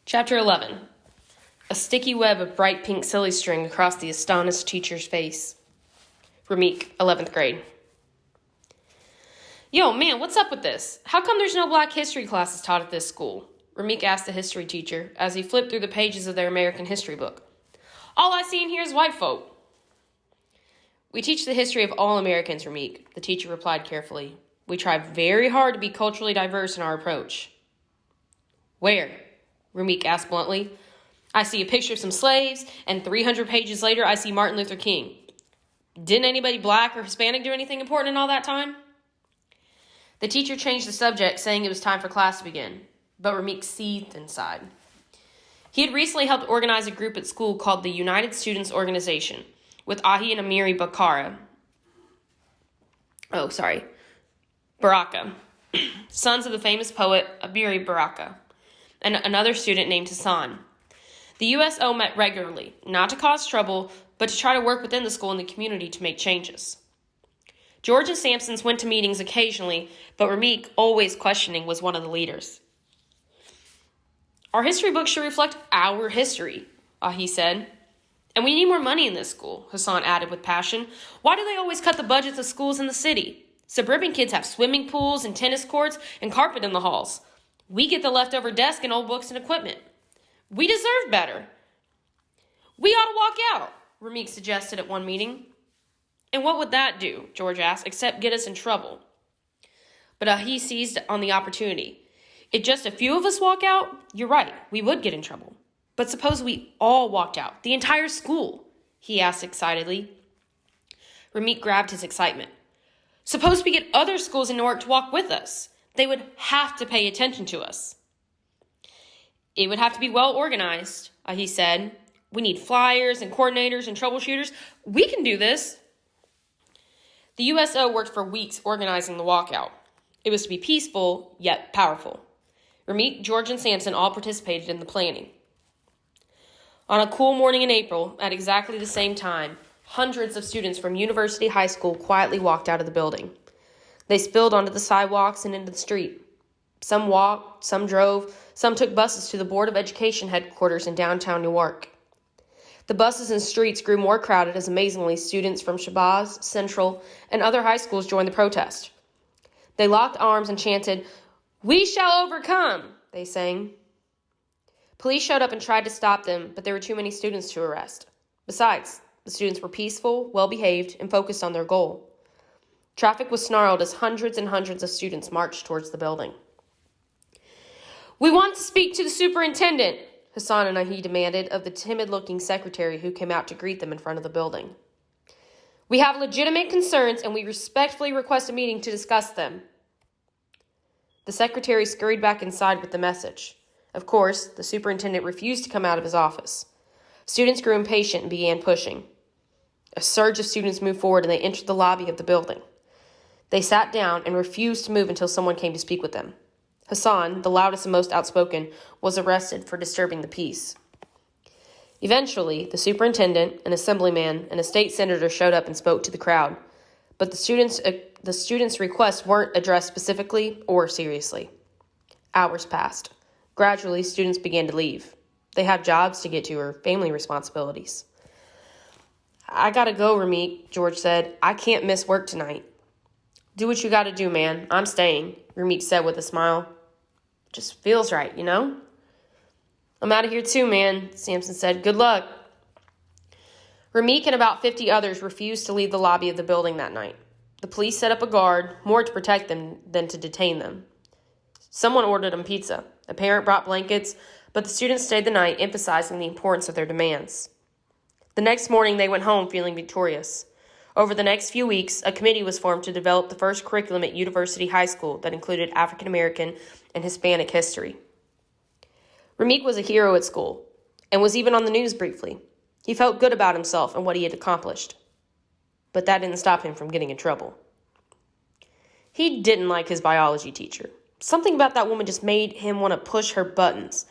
Chapter 11. A sticky web of bright pink silly string across the astonished teacher's face. Ramik, 11th grade. Yo, man, what's up with this? How come there's no Black history classes taught at this school? Ramik asked the history teacher as he flipped through the pages of their American history book. All I see in here is white folk. We teach the history of all Americans, Ramik, the teacher replied carefully. We try very hard to be culturally diverse in our approach. Where? Ramik asked bluntly. I see a picture of some slaves, and 300 pages later, I see Martin Luther King. Didn't anybody Black or Hispanic do anything important in all that time? The teacher changed the subject, saying it was time for class to begin, but Ramik seethed inside. He had recently helped organize a group at school called the United Students Organization, with Ahi and Amiri Baraka, sons of the famous poet Amiri Baraka, and another student named Hassan. The USO met regularly, not to cause trouble, but to try to work within the school and the community to make changes. George and Sampsons went to meetings occasionally, but Ramik, always questioning, was one of the leaders. Our history book should reflect our history, Ahi said. And we need more money in this school, Hassan added with passion. Why do they always cut the budgets of schools in the city? Suburban kids have swimming pools and tennis courts and carpet in the halls. We get the leftover desk and old books and equipment. We deserve better. We ought to walk out, Ramik suggested at one meeting. And what would that do, George asked, except get us in trouble? But Ahi seized on the opportunity. If just a few of us walk out, you're right, we would get in trouble. But suppose we all walked out, the entire school, he asked excitedly. Ramik grabbed his excitement. Suppose we get other schools in Newark to walk with us. They would have to pay attention to us. It would have to be well organized, he said. We need flyers and coordinators and troubleshooters. We can do this. The USO worked for weeks organizing the walkout. It was to be peaceful, yet powerful. Ramik, George, and Sampson all participated in the planning. On a cool morning in April, at exactly the same time, hundreds of students from University High School quietly walked out of the building. They spilled onto the sidewalks and into the street. Some walked, some drove, some took buses to the Board of Education headquarters in downtown Newark. The buses and streets grew more crowded as amazingly students from Shabazz, Central, and other high schools joined the protest. They locked arms and chanted, "We shall overcome," they sang. Police showed up and tried to stop them, but there were too many students to arrest. Besides, the students were peaceful, well-behaved, and focused on their goal. Traffic was snarled as hundreds and hundreds of students marched towards the building. "We want to speak to the superintendent," Hassan and Ahi demanded of the timid-looking secretary who came out to greet them in front of the building. "We have legitimate concerns, and we respectfully request a meeting to discuss them." The secretary scurried back inside with the message. Of course, the superintendent refused to come out of his office. Students grew impatient and began pushing. A surge of students moved forward, and they entered the lobby of the building. They sat down and refused to move until someone came to speak with them. Hassan, the loudest and most outspoken, was arrested for disturbing the peace. Eventually, the superintendent, an assemblyman, and a state senator showed up and spoke to the crowd, but the students' requests weren't addressed specifically or seriously. Hours passed. Gradually, students began to leave. They have jobs to get to or family responsibilities. "I gotta go, Ramik," George said. "I can't miss work tonight." "Do what you gotta do, man. I'm staying," Ramik said with a smile. "Just feels right, you know?" "I'm out of here too, man," Sampson said. "Good luck." Ramik and about 50 others refused to leave the lobby of the building that night. The police set up a guard, more to protect them than to detain them. Someone ordered them pizza. A parent brought blankets, but the students stayed the night, emphasizing the importance of their demands. The next morning, they went home feeling victorious. Over the next few weeks, a committee was formed to develop the first curriculum at University High School that included African American and Hispanic history. Ramik was a hero at school and was even on the news briefly. He felt good about himself and what he had accomplished. But that didn't stop him from getting in trouble. He didn't like his biology teacher. Something about that woman just made him want to push her buttons.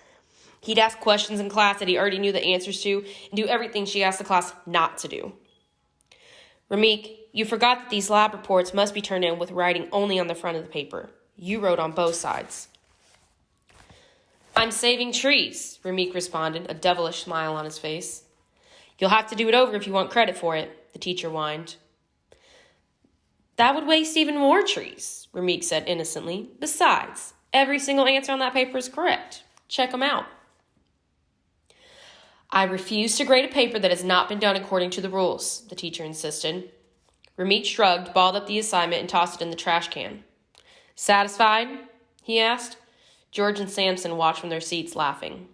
He'd ask questions in class that he already knew the answers to and do everything she asked the class not to do. "Ramik, you forgot that these lab reports must be turned in with writing only on the front of the paper. You wrote on both sides." I'm saving trees, Ramik responded, a devilish smile on his face. You'll have to do it over if you want credit for it, the teacher whined. That would waste even more trees, Ramik said innocently. Besides, every single answer on that paper is correct. Check them out. I refuse to grade a paper that has not been done according to the rules, the teacher insisted. Ramik shrugged, balled up the assignment, and tossed it in the trash can. Satisfied? He asked. George and Samson watched from their seats, laughing.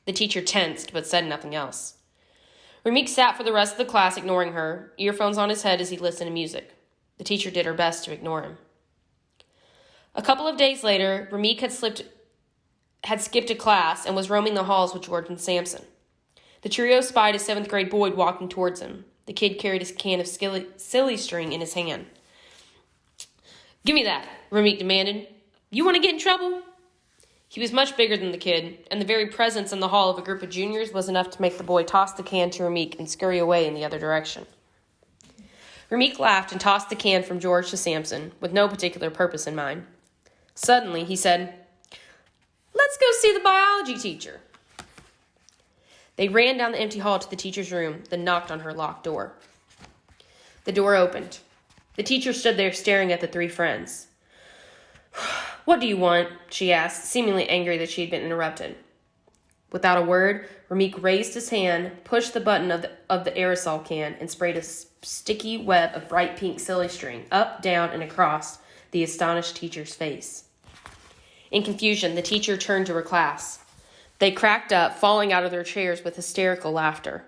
The teacher tensed, but said nothing else. Ramik sat for the rest of the class, ignoring her, earphones on his head as he listened to music. The teacher did her best to ignore him. A couple of days later, Ramik had skipped a class and was roaming the halls with George and Samson. The trio spied a 7th grade boy walking towards him. The kid carried his can of silly string in his hand. Give me that, Ramik demanded. You want to get in trouble? He was much bigger than the kid, and the very presence in the hall of a group of juniors was enough to make the boy toss the can to Ramik and scurry away in the other direction. Ramik laughed and tossed the can from George to Samson, with no particular purpose in mind. Suddenly, he said, Let's go see the biology teacher. They ran down the empty hall to the teacher's room, then knocked on her locked door. The door opened. The teacher stood there staring at the three friends. What do you want? She asked, seemingly angry that she had been interrupted. Without a word, Ramik raised his hand, pushed the button of the aerosol can, and sprayed a sticky web of bright pink silly string up, down, and across the astonished teacher's face. In confusion, the teacher turned to her class. They cracked up, falling out of their chairs with hysterical laughter.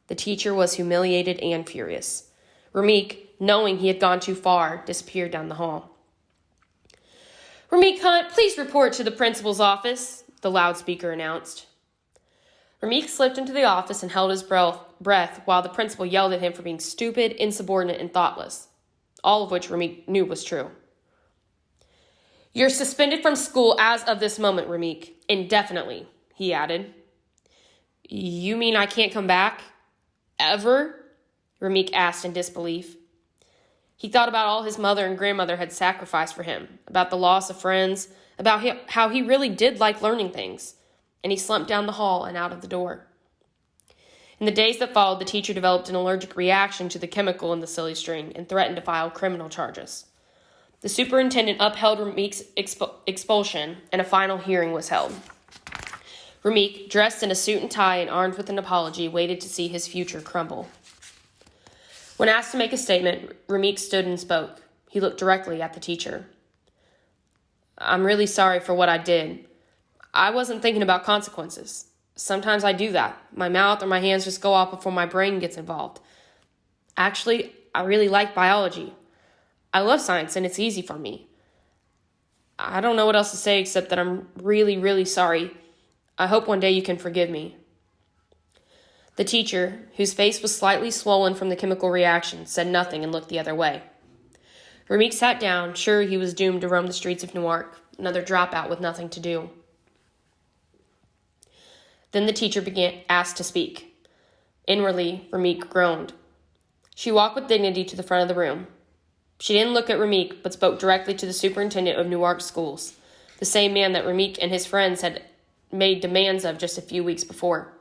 The teacher was humiliated and furious. Ramik, knowing he had gone too far, disappeared down the hall. Ramik Hunt, please report to the principal's office, the loudspeaker announced. Ramik slipped into the office and held his breath while the principal yelled at him for being stupid, insubordinate, and thoughtless, all of which Ramik knew was true. You're suspended from school as of this moment, Ramik, indefinitely, he added. You mean I can't come back? Ever? Ramik asked in disbelief. He thought about all his mother and grandmother had sacrificed for him, about the loss of friends, about how he really did like learning things, and he slumped down the hall and out of the door. In the days that followed, the teacher developed an allergic reaction to the chemical in the silly string and threatened to file criminal charges. The superintendent upheld Ramik's expulsion, and a final hearing was held. Ramik, dressed in a suit and tie and armed with an apology, waited to see his future crumble. When asked to make a statement, Ramik stood and spoke. He looked directly at the teacher. I'm really sorry for what I did. I wasn't thinking about consequences. Sometimes I do that. My mouth or my hands just go off before my brain gets involved. Actually, I really like biology. I love science and it's easy for me. I don't know what else to say except that I'm really, really sorry. I hope one day you can forgive me. The teacher, whose face was slightly swollen from the chemical reaction, said nothing and looked the other way. Ramik sat down, sure he was doomed to roam the streets of Newark, another dropout with nothing to do. Then the teacher asked to speak. Inwardly, Ramik groaned. She walked with dignity to the front of the room. She didn't look at Ramik, but spoke directly to the superintendent of Newark schools, the same man that Ramik and his friends had made demands of just a few weeks before.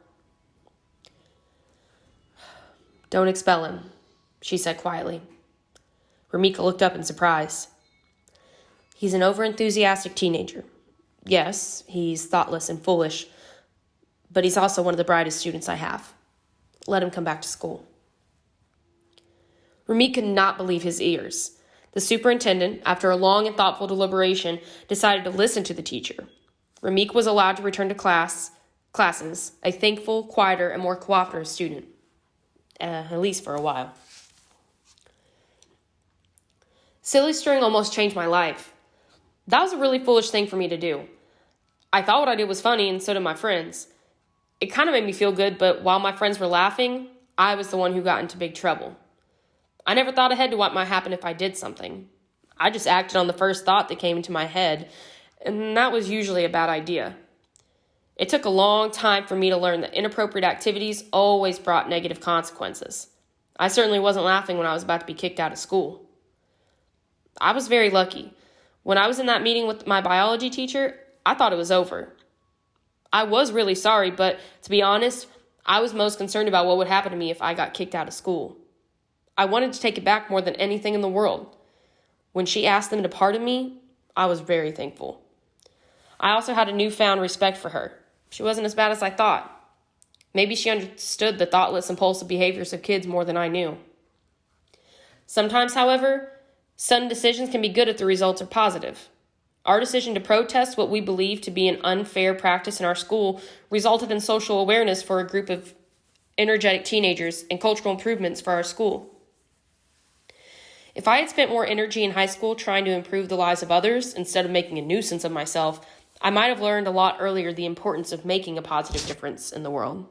Don't expel him, she said quietly. Ramik looked up in surprise. He's an overenthusiastic teenager. Yes, he's thoughtless and foolish, but he's also one of the brightest students I have. Let him come back to school. Ramik could not believe his ears. The superintendent, after a long and thoughtful deliberation, decided to listen to the teacher. Ramik was allowed to return to classes, a thankful, quieter, and more cooperative student. At least for a while. Silly string almost changed my life. That was a really foolish thing for me to do. I thought what I did was funny, and so did my friends. It kind of made me feel good, but while my friends were laughing, I was the one who got into big trouble. I never thought ahead to what might happen if I did something. I just acted on the first thought that came into my head, and that was usually a bad idea. It took a long time for me to learn that inappropriate activities always brought negative consequences. I certainly wasn't laughing when I was about to be kicked out of school. I was very lucky. When I was in that meeting with my biology teacher, I thought it was over. I was really sorry, but to be honest, I was most concerned about what would happen to me if I got kicked out of school. I wanted to take it back more than anything in the world. When she asked them to pardon me, I was very thankful. I also had a newfound respect for her. She wasn't as bad as I thought. Maybe she understood the thoughtless, impulsive behaviors of kids more than I knew. Sometimes, however, sudden decisions can be good if the results are positive. Our decision to protest what we believe to be an unfair practice in our school resulted in social awareness for a group of energetic teenagers and cultural improvements for our school. If I had spent more energy in high school trying to improve the lives of others instead of making a nuisance of myself, I might have learned a lot earlier the importance of making a positive difference in the world.